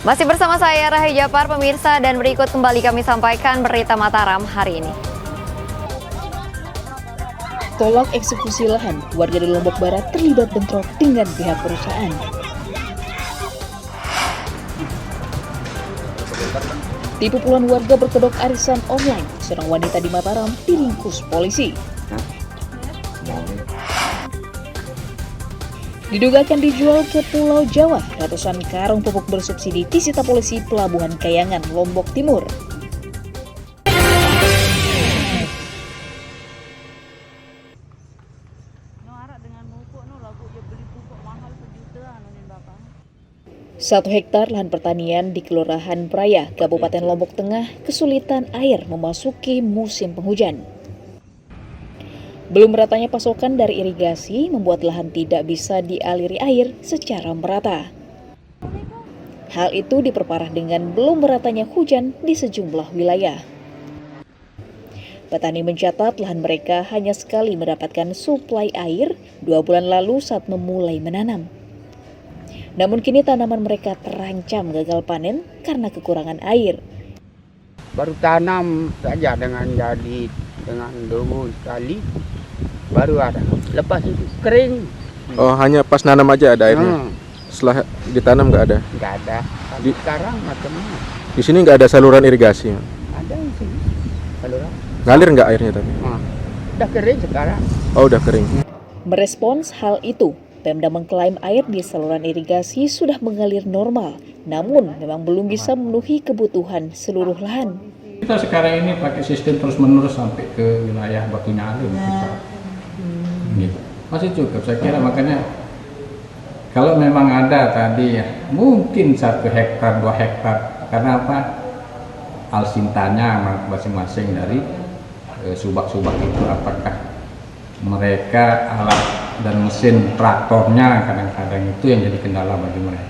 Masih bersama saya Rahayu Japar, pemirsa, dan berikut kembali kami sampaikan berita Mataram hari ini. Tolak eksekusi lahan, warga di Lombok Barat terlibat bentrok dengan pihak perusahaan. Tipu puluhan warga berkedok arisan online, seorang wanita di Mataram diringkus polisi. Diduga akan dijual ke Pulau Jawa, ratusan karung pupuk bersubsidi disita polisi Pelabuhan Kayangan, Lombok Timur. Satu hektar lahan pertanian di Kelurahan Praya, Kabupaten Lombok Tengah, kesulitan air memasuki musim penghujan. Belum meratanya pasokan dari irigasi membuat lahan tidak bisa dialiri air secara merata. Hal itu diperparah dengan belum meratanya hujan di sejumlah wilayah. Petani mencatat lahan mereka hanya sekali mendapatkan suplai air 2 bulan lalu saat memulai menanam. Namun kini tanaman mereka terancam gagal panen karena kekurangan air. Baru tanam saja dengan dulu sekali. Baru ada, lepas itu kering. Oh, hanya pas nanam aja ada airnya? Setelah ditanam nggak ada? Nggak ada. Sekarang macamnya. Di sini nggak ada saluran irigasi? Ada di sini saluran. Ngalir nggak airnya tapi? Udah kering sekarang. Oh, udah kering. Merespons hal itu, Pemda mengklaim air di saluran irigasi sudah mengalir normal, namun memang belum bisa memenuhi kebutuhan seluruh lahan. Kita sekarang ini pakai sistem terus-menerus sampai ke wilayah Batu Nyalin. Gitu. Masih cukup, saya kira. Makanya kalau memang ada tadi ya, mungkin 1 hektar, 2 hektar, karena apa? Alsintanya masing-masing dari subak-subak itu, apakah mereka alat dan mesin traktornya kadang-kadang itu yang jadi kendala bagi mereka.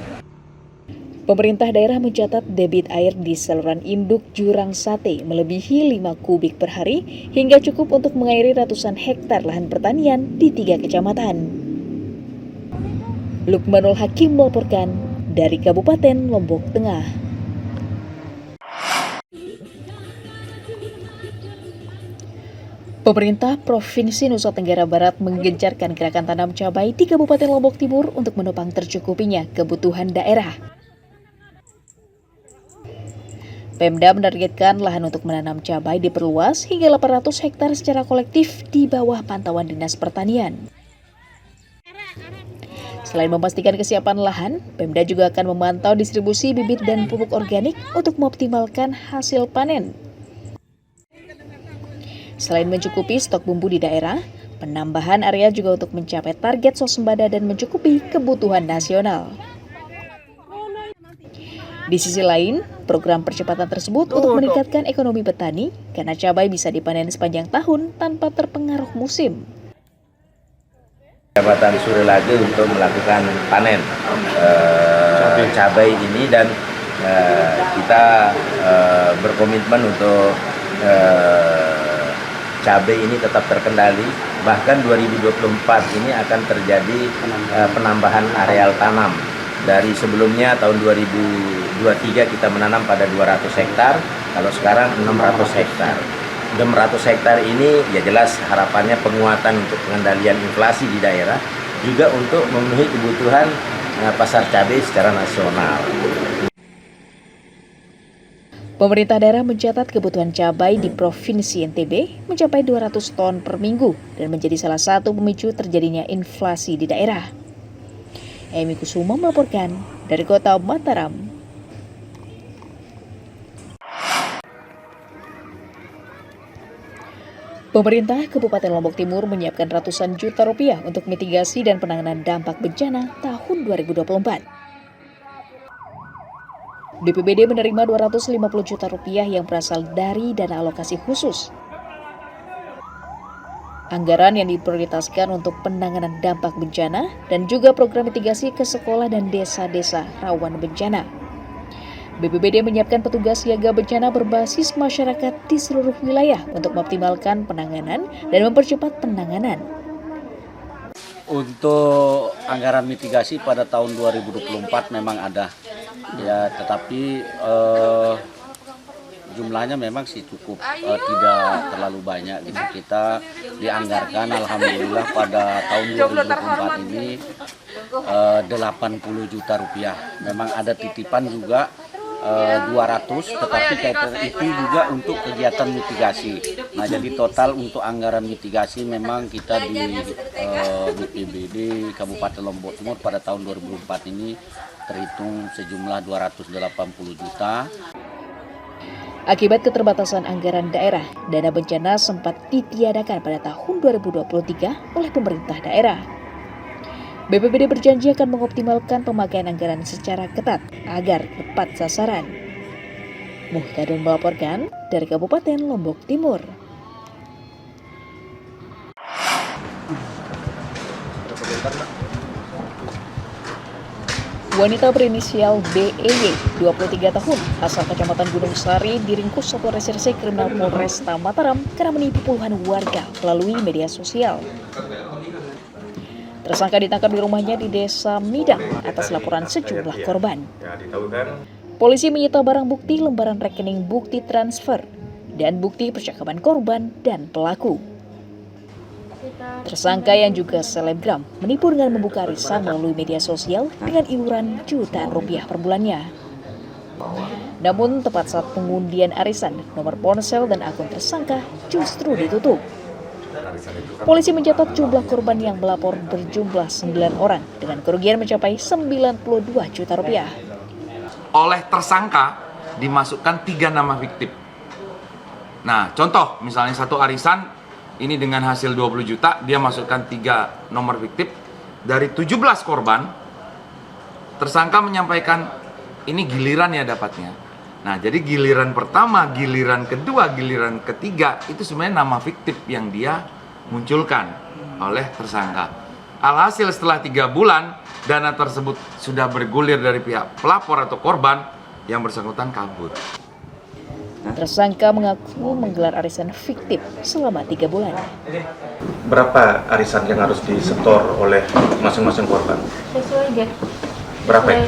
Pemerintah daerah mencatat debit air di saluran induk Jurang Sate melebihi 5 kubik per hari hingga cukup untuk mengairi ratusan hektar lahan pertanian di 3 kecamatan. Lukmanul Hakim melaporkan dari Kabupaten Lombok Tengah. Pemerintah Provinsi Nusa Tenggara Barat menggencarkan gerakan tanam cabai di Kabupaten Lombok Timur untuk menopang tercukupinya kebutuhan daerah. Pemda menargetkan lahan untuk menanam cabai diperluas hingga 800 hektar secara kolektif di bawah pantauan Dinas Pertanian. Selain memastikan kesiapan lahan, Pemda juga akan memantau distribusi bibit dan pupuk organik untuk mengoptimalkan hasil panen. Selain mencukupi stok bumbu di daerah, penambahan area juga untuk mencapai target swasembada dan mencukupi kebutuhan nasional. Di sisi lain, program percepatan tersebut untuk meningkatkan ekonomi petani karena cabai bisa dipanen sepanjang tahun tanpa terpengaruh musim. Jabatan Surelage untuk melakukan panen cabai ini dan kita berkomitmen untuk cabai ini tetap terkendali. Bahkan 2024 ini akan terjadi penambahan areal tanam. Dari sebelumnya tahun 2023 kita menanam pada 200 hektar, kalau sekarang 600 hektar. 600 hektar ini ya jelas harapannya penguatan untuk pengendalian inflasi di daerah, juga untuk memenuhi kebutuhan pasar cabai secara nasional. Pemerintah daerah mencatat kebutuhan cabai di Provinsi NTB mencapai 200 ton per minggu dan menjadi salah satu pemicu terjadinya inflasi di daerah. Emi Kusuma melaporkan dari Kota Mataram. Pemerintah Kabupaten Lombok Timur menyiapkan ratusan juta rupiah untuk mitigasi dan penanganan dampak bencana tahun 2024. BPBD menerima 250 juta rupiah yang berasal dari dana alokasi khusus. Anggaran yang diprioritaskan untuk penanganan dampak bencana dan juga program mitigasi ke sekolah dan desa-desa rawan bencana. BPBD menyiapkan petugas siaga bencana berbasis masyarakat di seluruh wilayah untuk mengoptimalkan penanganan dan mempercepat penanganan. Untuk anggaran mitigasi pada tahun 2024 memang ada Ya, tetapi jumlahnya memang sih cukup tidak terlalu banyak gitu. Kita dianggarkan alhamdulillah pada tahun 2024 ini 80 juta rupiah. Memang ada titipan juga 200, tetapi kaitan itu juga untuk kegiatan mitigasi. Nah, jadi total untuk anggaran mitigasi memang kita di BPBD Kabupaten Lombok Timur pada tahun 2004 ini terhitung sejumlah 280 juta. Akibat keterbatasan anggaran daerah, dana bencana sempat ditiadakan pada tahun 2023 oleh pemerintah daerah. BPBD berjanji akan mengoptimalkan pemakaian anggaran secara ketat agar tepat sasaran. Muhtadun melaporkan dari Kabupaten Lombok Timur. Wanita berinisial BEY, 23 tahun, asal Kecamatan Gunung Sari, diringkus Satuan Reserse Kriminal Polresta Mataram karena menipu puluhan warga melalui media sosial. Tersangka ditangkap di rumahnya di Desa Midang atas laporan sejumlah korban. Polisi menyita barang bukti lembaran rekening bukti transfer dan bukti percakapan korban dan pelaku. Tersangka yang juga selebgram menipu dengan membuka arisan melalui media sosial dengan iuran jutaan rupiah per bulannya. Namun tepat saat pengundian arisan, nomor ponsel dan akun tersangka justru ditutup. Polisi mencatat jumlah korban yang melapor berjumlah 9 orang dengan kerugian mencapai 92 juta rupiah. Oleh tersangka dimasukkan 3 nama fiktif. Nah, contoh misalnya satu arisan ini dengan hasil 20 juta, dia masukkan 3 nomor fiktif. Dari 17 korban, tersangka menyampaikan ini giliran ya dapatnya. Nah, jadi giliran pertama, giliran kedua, giliran ketiga, itu sebenarnya nama fiktif yang dia munculkan oleh tersangka. Alhasil setelah 3 bulan, dana tersebut sudah bergulir dari pihak pelapor atau korban, yang bersangkutan kabur. Tersangka mengaku menggelar arisan fiktif selama 3 bulan. Berapa arisan yang harus disetor oleh masing-masing korban? Sesuai aja. Berapa?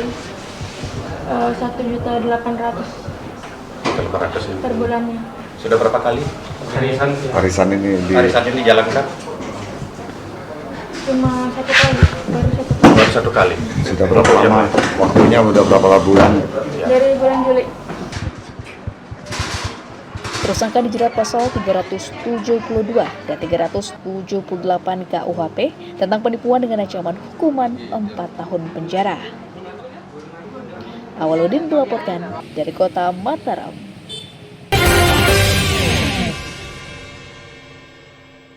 1.800.000 per bulannya. Sudah berapa kali arisan ini dijalankan? Cuma 1 kali, baru 1 kali. Sudah berapa lama? Waktunya udah berapa bulan? Dari bulan Juli. Tersangka dijerat pasal 372 dan 378 KUHP tentang penipuan dengan ancaman hukuman 4 tahun penjara. Awaludin melaporkan dari Kota Mataram.